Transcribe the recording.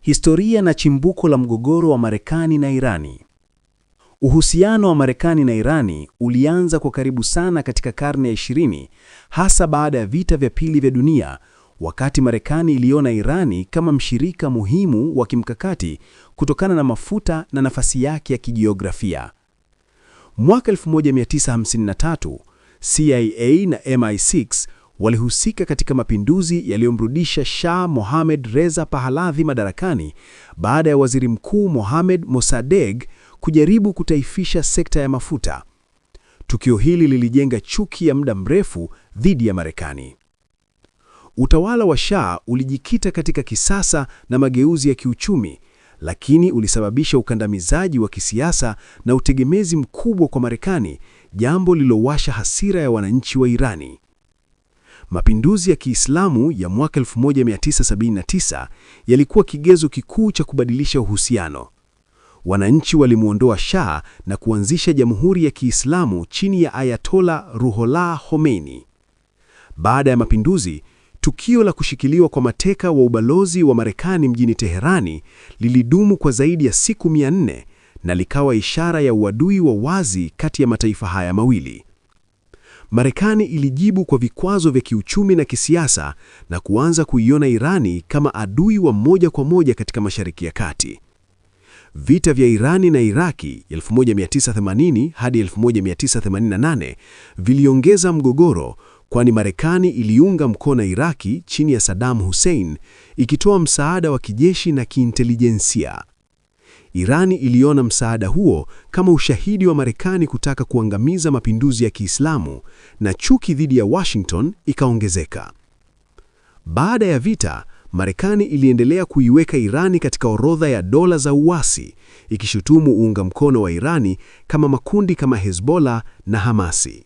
Historia na chimbuko la mgogoro wa Marekani na Irani. Uhusiano wa Marekani na Irani ulianza kwa karibu sana katika karne ya 20, hasa baada ya vita vya pili vya dunia, wakati Marekani iliona Irani kama mshirika muhimu wa kimkakati kutokana na mafuta na nafasi yake ya kijiografia. Mwaka 1953, CIA na MI6 walihusika katika mapinduzi yaliyomrudisha Shah Mohammad Reza Pahlavi madarakani baada ya Waziri Mkuu Mohammad Mossadegh kujaribu kutaifisha sekta ya mafuta. Tukio hili lilijenga chuki ya muda mrefu dhidi ya Marekani. Utawala wa Shah ulijikita katika kisasa na mageuzi ya kiuchumi, lakini ulisababisha ukandamizaji wa kisiasa na utegemezi mkubwa kwa Marekani, jambo lililowasha hasira ya wananchi wa Irani. Mapinduzi ya Kiislamu ya mwaka 1979 yalikuwa kigezo kikuu cha kubadilisha uhusiano. Wananchi walimuondoa Shah na kuanzisha Jamhuri ya Kiislamu chini ya Ayatollah Ruhollah Khomeini. Baada ya mapinduzi, tukio la kushikiliwa kwa mateka wa ubalozi wa Marekani mjini Teherani lilidumu kwa zaidi ya siku 400 na likawa ishara ya uadui wa wazi kati ya mataifa haya mawili. Marekani ilijibu kwa vikwazo vya kiuchumi na kisiasa na kuanza kuiona Irani kama adui wa moja kwa moja katika Mashariki ya Kati. Vita vya Irani na Iraki 1980 hadi 1988 viliongeza mgogoro, kwani Marekani iliunga mkono Iraki chini ya Saddam Hussein, ikitoa msaada wa kijeshi na kiintelijensia. Irani iliona msaada huo kama ushahidi wa Marekani kutaka kuangamiza mapinduzi ya Kiislamu, na chuki dhidi ya Washington ikaongezeka. Baada ya vita, Marekani iliendelea kuiweka Irani katika orodha ya dola za uasi, ikishutumu uunga mkono wa Irani kama makundi kama Hezbollah na Hamasi.